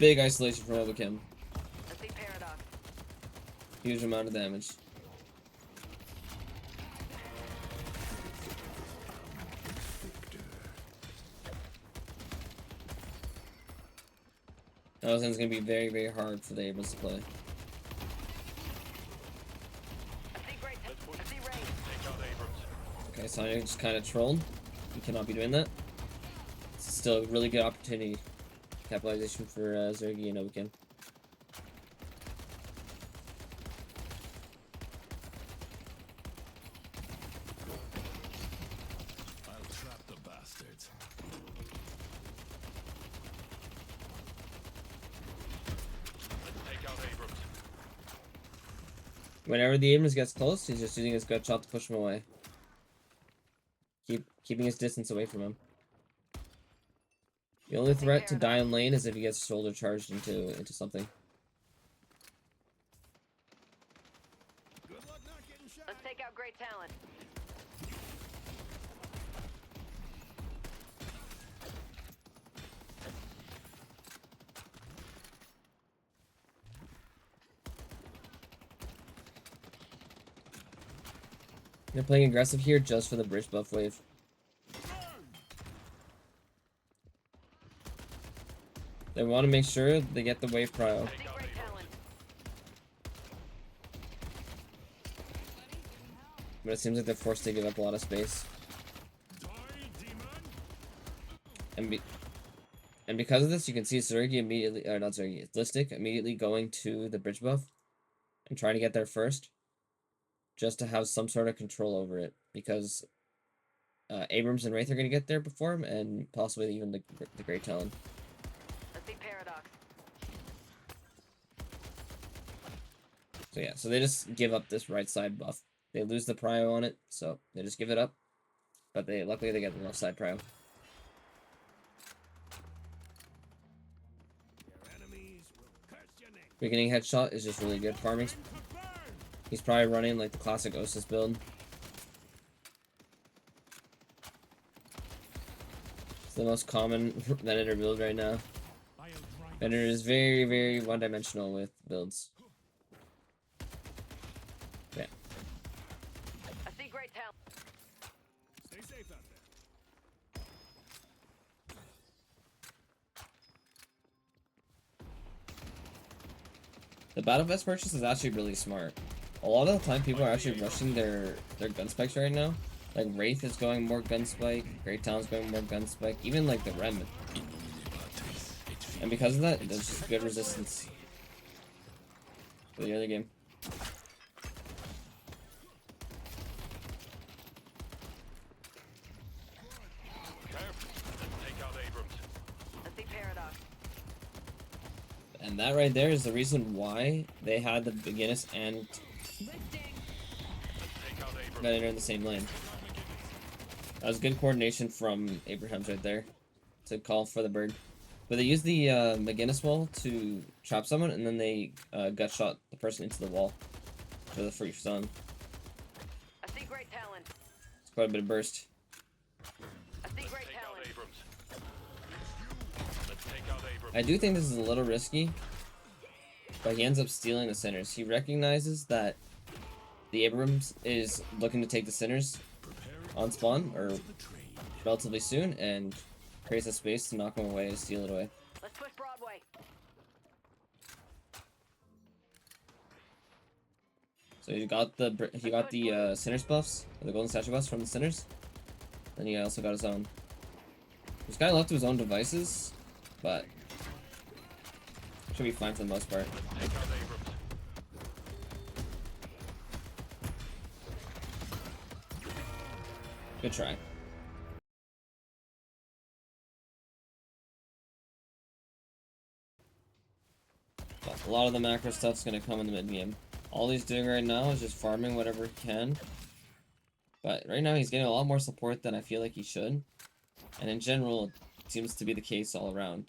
Big isolation from Overkim. Huge amount of damage. That was gonna be very, very hard for the Abrams to play. Okay, so I just kind of trolled. You cannot be doing that. It's still a really good opportunity. Capitalization for Zerggy and Overkim. Whenever the Abrams gets close, he's just using his gut shot to push him away. Keeping his distance away from him. The only threat to die in lane is if he gets shoulder charged into something. Let's take out great talent. They're playing aggressive here just for the bridge buff wave. They want to make sure they get the wave prio. But it seems like they're forced to give up a lot of space. And because of this, you can see Zerggy immediately, or not Zerggy, Listic immediately going to the bridge buff and trying to get there first, just to have some sort of control over it, because Abrams and Wraith are going to get there before him, and possibly even the Great Talon. So yeah, so they just give up this right side buff. They lose the prio on it, so they just give it up. But luckily they get the left side prio. Beginning headshot is just really good farming. He's probably running like the classic Osis build. It's the most common Venator build right now. Venator is very, very one-dimensional with builds. Yeah. I see great talent. Stay safe out there. The Battle Vest purchase is actually really smart. A lot of the time people are actually rushing their gun spikes right now. Like Wraith is going more gun spike, Great Talon's going more gun spike, even like the Rem. And because of that, there's just good resistance for the other game. And that right there is the reason why they had the Beginnis and Venator in the same lane. That was good coordination from Abrahams right there to call for the bird. But they used the McGinnis wall to trap someone, and then they gut shot the person into the wall for the free stun. I see great talent. It's quite a bit of burst. I see great talent. I do think this is a little risky, but he ends up stealing the centers. He recognizes that the Abrams is looking to take the centers on spawn, or relatively soon, and creates a space to knock him away and steal it away. Let's push Broadway. So he got the Sinners buffs, or the Golden Statue buffs from the Sinners. Then he also got his own. He's kind of left to his own devices, but should be fine for the most part. Good try. But a lot of the macro stuff's gonna come in the mid game. All he's doing right now is just farming whatever he can. But right now he's getting a lot more support than I feel like he should. And in general, it seems to be the case all around.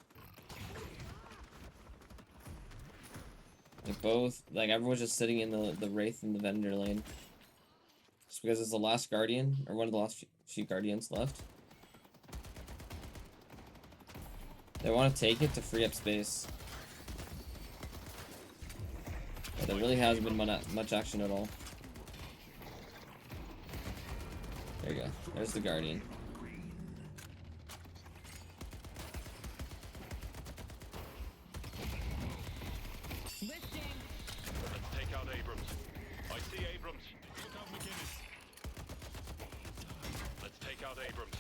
Like everyone's just sitting in the Wraith and the Venator lane. Just because it's the last Guardian, or one of the last few Guardians left. They want to take it to free up space. But there really hasn't been much action at all. There you go. There's the Guardian. Let's take out Abrams. I see Abrams. Look out, McGinnis. Let's take out Abrams.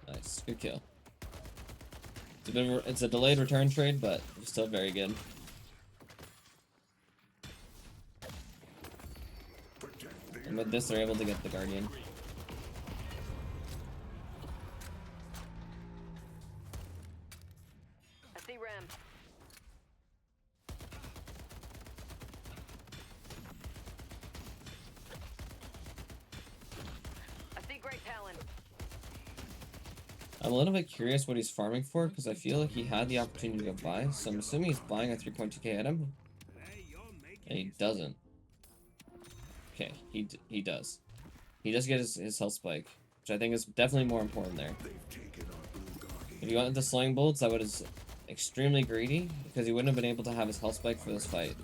Nice. Good kill. It's a bit of it's a delayed return trade, but it's still very good. And with this, they're able to get the Guardian. I see Ram. I see Great Talon. I'm a little bit curious what he's farming for, because I feel like he had the opportunity to buy, so I'm assuming he's buying a 3.2k item, Hey, you're making and he doesn't. Okay, he does. He does get his health spike, which I think is definitely more important there. If he went with the slowing bolts, that was extremely greedy, because he wouldn't have been able to have his health spike for this fight.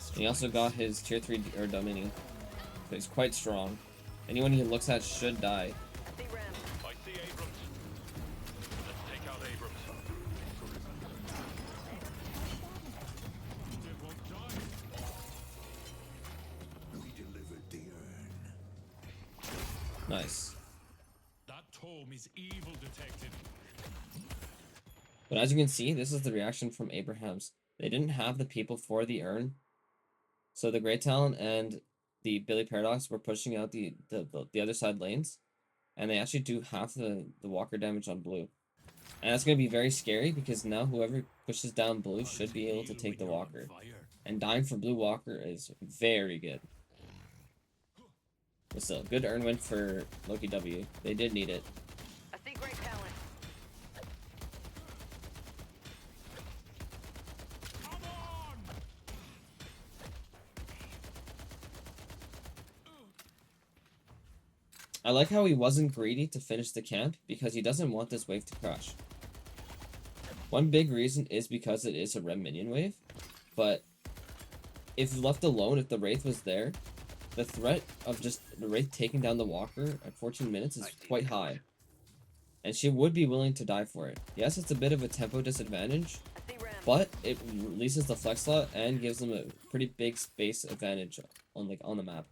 And he also got his tier 3 or Domini, so he's quite strong. Anyone he looks at should die. I see Ram. I see Abrams. Let's take out Abrams. it won't die. We delivered the urn. Nice. That tome is evil detected. But as you can see, this is the reaction from Abrahams. They didn't have the people for the urn, so the Great Talon and the Billy Paradox were pushing out the other side lanes, and they actually do half the walker damage on blue. And that's going to be very scary, because now whoever pushes down blue should be able to take the walker. And dying for blue walker is very good. But still, good earn win for Loki W. They did need it. I see Great Talon. Come on! I like how he wasn't greedy to finish the camp, because he doesn't want this wave to crash. One big reason is because it is a Rem minion wave, but if left alone, if the Wraith was there, the threat of just the Wraith taking down the Walker at 14 minutes is quite high. And she would be willing to die for it. Yes, it's a bit of a tempo disadvantage, I see Ram. but it releases the flex slot and gives them a pretty big space advantage on the map.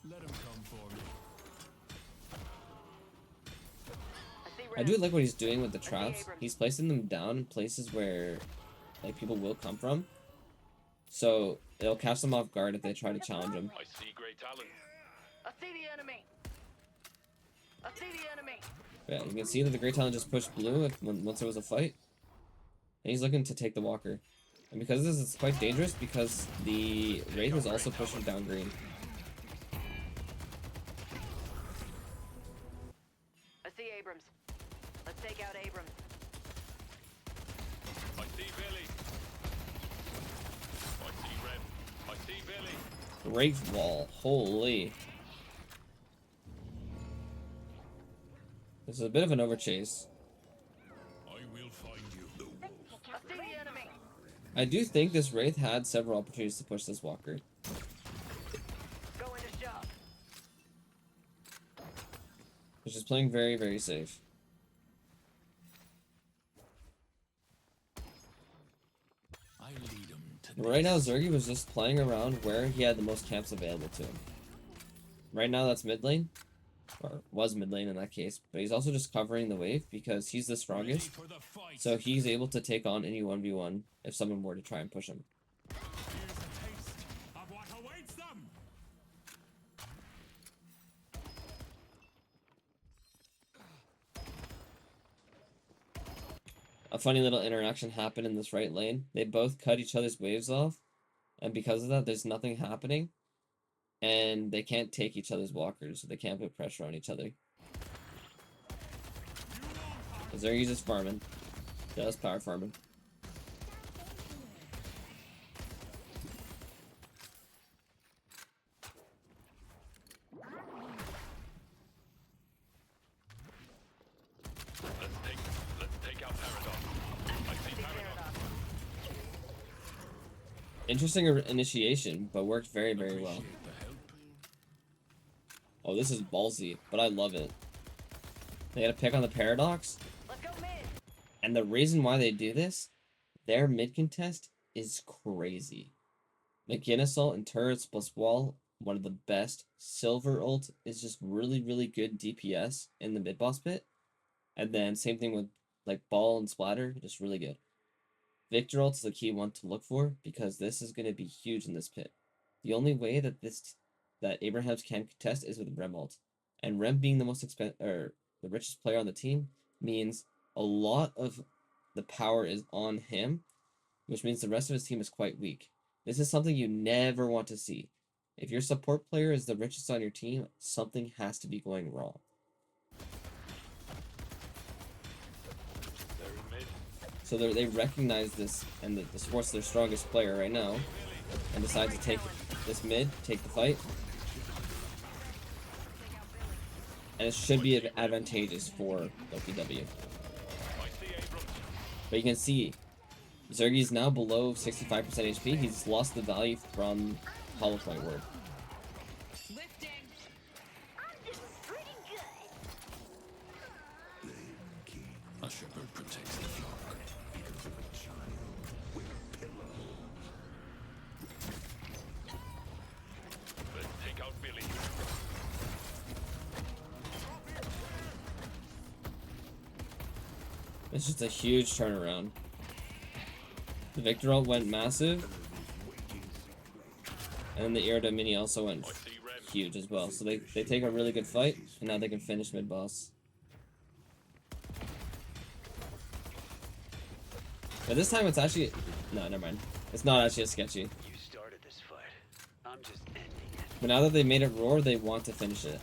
Let him come for me. I see Ram. I do like what he's doing with the traps. He's placing them down in places where like people will come from. So it'll catch them off guard if they try to challenge him. I see Great Talon. I see the enemy. I see the enemy. Yeah, you can see that the Great Talon just pushed blue once there was a fight. And he's looking to take the walker. And because of this, it's quite dangerous, because the Wraith is also pushing down green. I see Abrams. Let's take out Abrams. I see Billy. I see Red. I see Billy. Wraith wall, holy. This is a bit of an overchase. I will find you. I see the enemy. I do think this Wraith had several opportunities to push this walker. Go into shop. Which is playing very, very safe. I lead him to Right now, Zerggy was just playing around where he had the most camps available to him. Right now, that's mid lane. Or was mid lane in that case. But he's also just covering the wave because he's the strongest. for the fight. So he's able to take on any 1v1 if someone were to try and push him. Here's a taste of what awaits them. A funny little interaction happened in this right lane. They both cut each other's waves off. And because of that, there's nothing happening. And they can't take each other's walkers, so they can't put pressure on each other. Zergy's just farming. Just power farming. Interesting initiation, but worked very, very well. Appreciate the help. Oh, this is ballsy, but I love it. They gotta pick on the Paradox, Let's go mid. and the reason why they do this, their mid contest is crazy. McGinnis ult and turrets plus wall, one of the best. Silver ult is just really, really good DPS in the mid boss pit. And then same thing with like ball and splatter, just really good. Victor ult is the key one to look for because this is going to be huge in this pit. The only way that that Abrahams can contest is with Rem ult, and Rem being the most the richest player on the team means a lot of the power is on him, which means the rest of his team is quite weak. This is something you never want to see. If your support player is the richest on your team, something has to be going wrong. They're in mid. So they recognize this, and the sport's their strongest player right now, and decide to take this mid, take the fight. And it should be advantageous for Loki W. I see Abrams. But you can see, Zergy is now below 65% HP. He's lost the value from Hollow Point Ward. Lifting. I'm just pretty good. A shepherd protects the flock because of a child with a pillow. Let's take out Billy. It's just a huge turnaround. The Victor ult went massive, and then the Irida mini also went I see Rem. huge as well. So they take a really good fight, and now they can finish mid boss. But this time it's actually no, never mind. It's not actually a sketchy. You started this fight. I'm just ending it. But now that they made it roar, they want to finish it.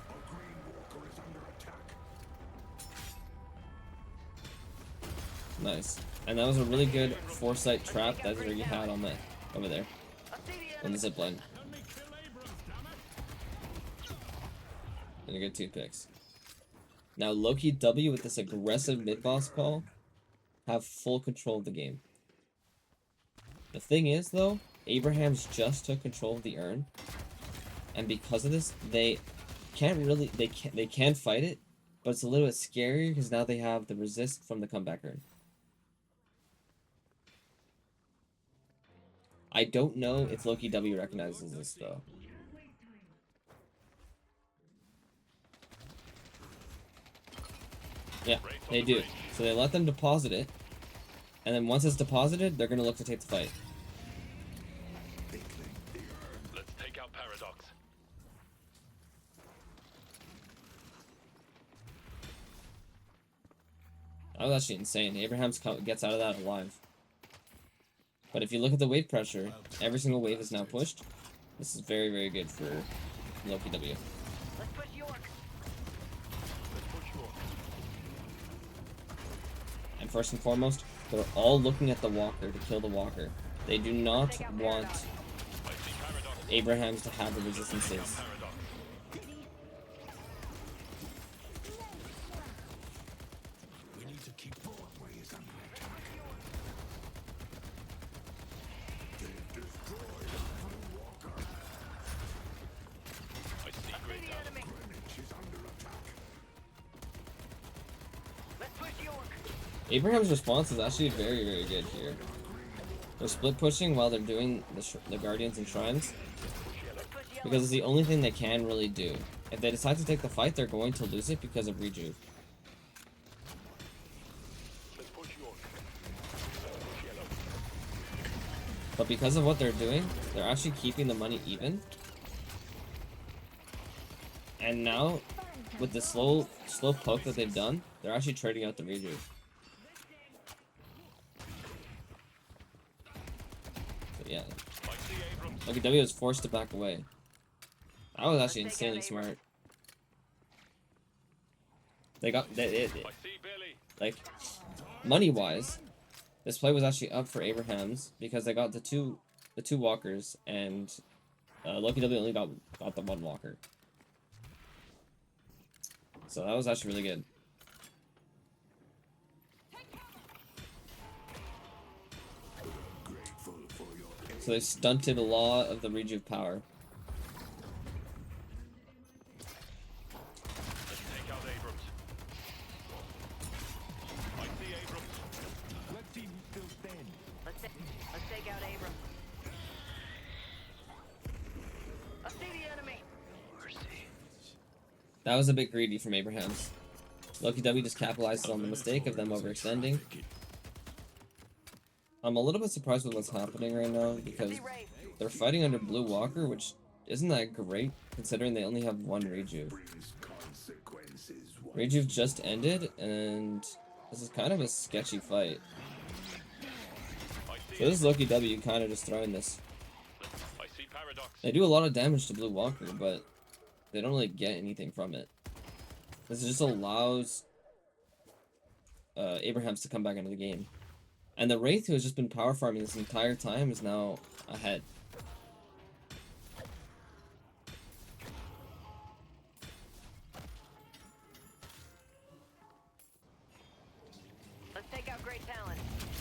A green walker is under attack. Nice. And that was a really good foresight trap that Zergy had on that over there I see the on enemy. the zipline. Let me kill Abrams, damn it! And a good 2 picks. Now Loki W with this aggressive mid boss call have full control of the game. The thing is though, Abrahams just took control of the urn, and because of this, they can fight it, but it's a little bit scarier because now they have the resist from the comeback urn. I don't know if Loki W recognizes this though. Yeah, they do. So they let them deposit it, and then once it's deposited, they're gonna look to take the fight. Let's take out Paradox. That was actually insane. Abrahams gets out of that alive. But if you look at the wave pressure, every single wave is now pushed. This is very, very good for Loki W. Let's push York. Let's push York. And first and foremost, they're all looking at the walker to kill the walker. They do not want I see Paradox. Abrahams to have the resistances. Paradox. We need to keep Broadway is under attack. They've destroyed a blue walker. I see I see Great the Dane. enemy. Greenwich is under attack. Let's push York. Abraham's response is actually very, very good here. They're split pushing while they're doing the Guardians and Shrines, Let's push yellow. because it's the only thing they can really do. If they decide to take the fight, they're going to lose it because of rejuve. Let's push York. Let's push Yellow. But because of what they're doing, they're actually keeping the money even. And now, with the slow poke that they've done, they're actually trading out the rejuve. So yeah, I see Abrams. Loki W was forced to back away. That was actually insanely smart. They got I see Billy. like money wise, this play was actually up for Abrahams because they got the two walkers, and Loki W only got the one walker. So that was actually really good. So they stunted a lot of the rejuve power. Let's take out Abrams. I see Abrams. Red team still stand. Let's take out Abrams. I see the enemy. Mercy. That was a bit greedy from Abrahams. Loki W just capitalizes on the mistake of them overextending. I'm a little bit surprised with what's happening right now because See Wraith. they're fighting under Blue Walker, which isn't that great considering they only have one rejuve. Rejuve just ended, and this is kind of a sketchy fight. So this is Loki W kind of just throwing this. I see Paradox. They do a lot of damage to Blue Walker, but they don't really get anything from it. This just allows Abrahams to come back into the game. And the Wraith, who has just been power farming this entire time, is now ahead. Let's take out Great Talon.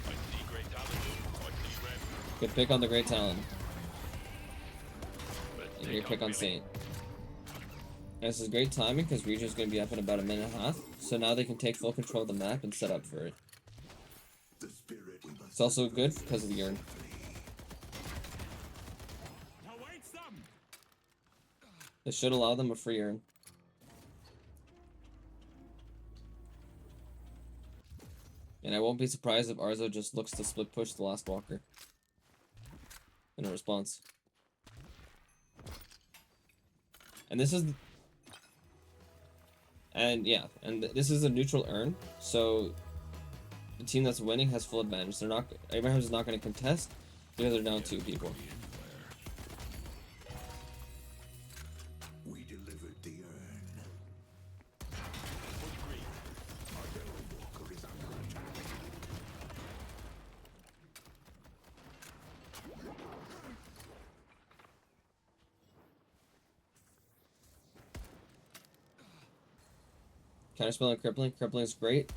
I see Great Talon. I see Red. Good pick on the Great Talon. Let's And take great out pick on Melee. Saint. And this is great timing because Rejuve's going to be up in about a minute and a half. So now they can take full control of the map and set up for it. It's also good because of the urn. Awaits them. This should allow them a free urn. And I won't be surprised if Arzo just looks to split push the last walker in a response. And this is... And yeah, and this is a neutral urn, so the team that's winning has full advantage. They're not... Abrahams is not going to contest because they're down 2 people. We delivered the urn. Our yellow walker is under attack. Counterspell and crippling. Crippling is great.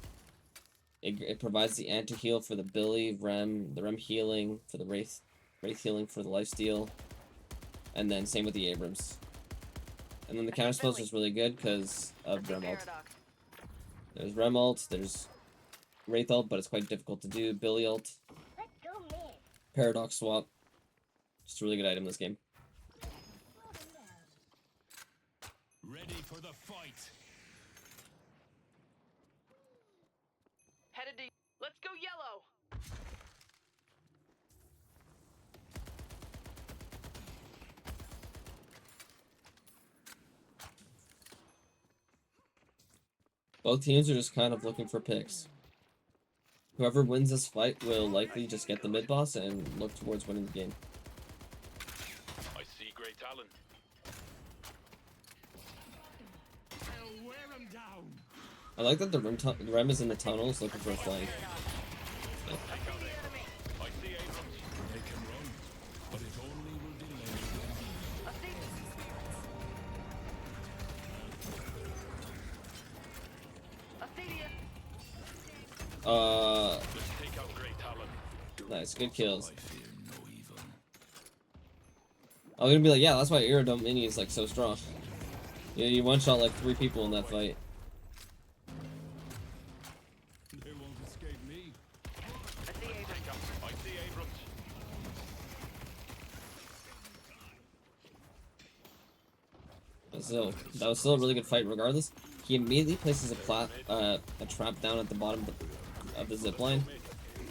It provides the anti-heal for the Billy, Rem, the Rem healing for the Wraith healing for the lifesteal, and then same with the Abrams. And then the counterspell is just really good because of Rem ult. Paradox. There's Rem ult, there's Wraith ult, but it's quite difficult to do. Billy ult, Paradox swap. Just a really good item in this game. Ready for the fight. Headed to. Let's go yellow. Both teams are just kind of looking for picks. Whoever wins this fight will likely just get the mid boss and look towards winning the game. I see Great Talon. I'll wear him down. I like that the Rem is in the tunnels looking for a flank. Take out Abrams. I see Abrams. They can run, but it only will delay them. I see. I see the. Let's take out Great Talon. Nice, good kills. I fear no evil. I was gonna be like, yeah, that's why Aerodome Mini is like so strong. Yeah, you one-shot like 3 people in that fight. They won't escape me. I see Abrams. Take out. I see Abrams. So that was still a really good fight regardless. He immediately places a trap down at the bottom of the zip line.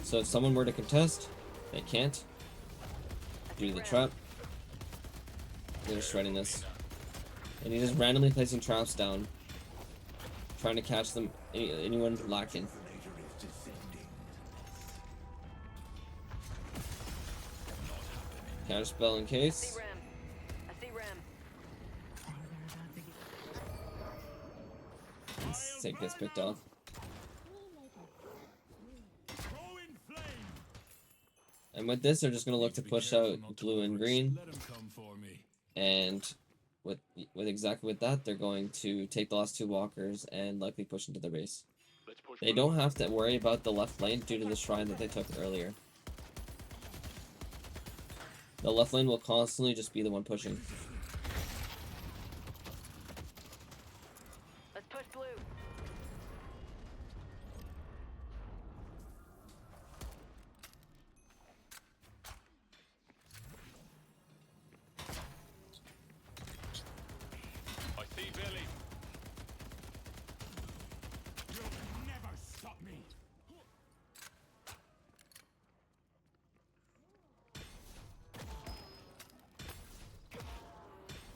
So if someone were to contest, they can't due to the trap. They're just shredding this. And he's just randomly placing traps down, trying to catch them, anyone lacking. Counterspell in I case. see Rem. I see Rem. Take this picked off. Throw in flame. And with this, they're just going to look to push out blue and green. Let him come for me. And with exactly with that, they're going to take the last 2 walkers and likely push into the base. Let's push. They don't have to worry about the left lane due to the shrine that they took earlier. The left lane will constantly just be the one pushing. Let's push blue. I see Billy. You'll never stop me.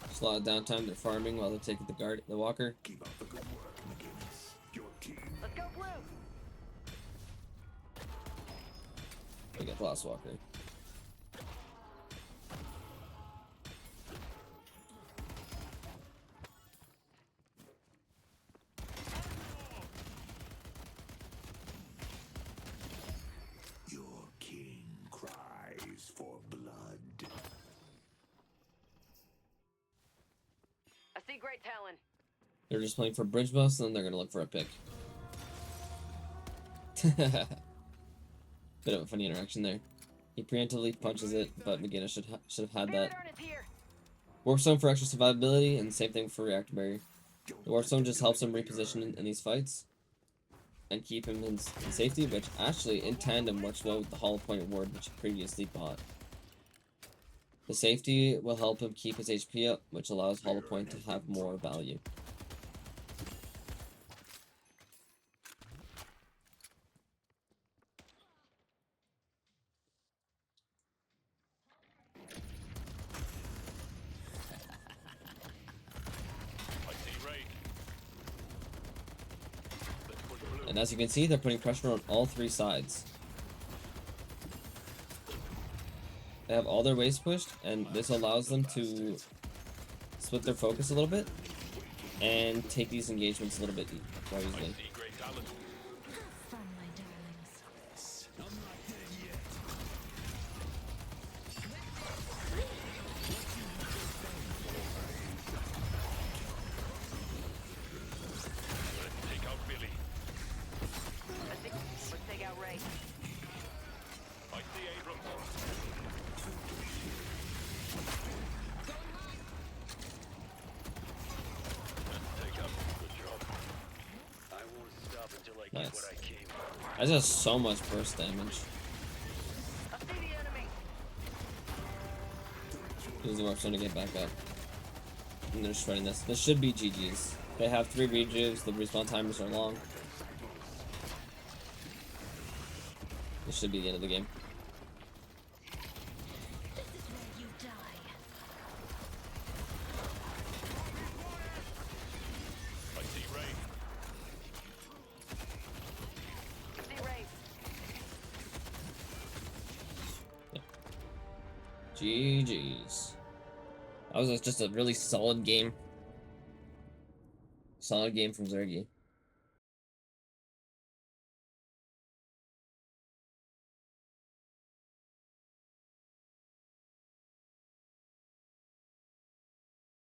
Just a lot of downtime. They're farming while they're taking the walker. Keep up the good work, McGinnis. Your team. Let's go blue. They get the last walker. Your king cries for blood. I see Great Talon. They're just playing for bridge bus, and then they're gonna look for a pick. Bit of a funny interaction there. He preemptively punches it, but McGinnis should have had that. Venator is here. Warp Stone for extra survivability, and same thing for Reactor Barrier. The Warp Stone just helps him reposition in these fights and keep him in safety, which actually in tandem works well with the Hollow Point Ward, which he previously bought. The safety will help him keep his HP up, which allows Hollow Point to have more value. I see Ray. Let's push blue. And as you can see, they're putting pressure on all three sides. They have all their waves pushed, and this allows them to split their focus a little bit and take these engagements a little bit more I easily. see great talent. Fun, my darlings. I'm not dead yet. Let's take out Billy. Let's take out Ray. I see Abrams. Let's take out. Good job. I won't stop until I Nice. get what I came for. That's just so much burst damage. I see the enemy. Use the Warp Stone to get back up. And they're just running this. This should be GG's. They have 3 rejuves, the respawn timers are long. This should be the end of the game. This is where you die. I see Ray. I see Ray. GG's. That was just a really solid game. Solid game from Zerggy.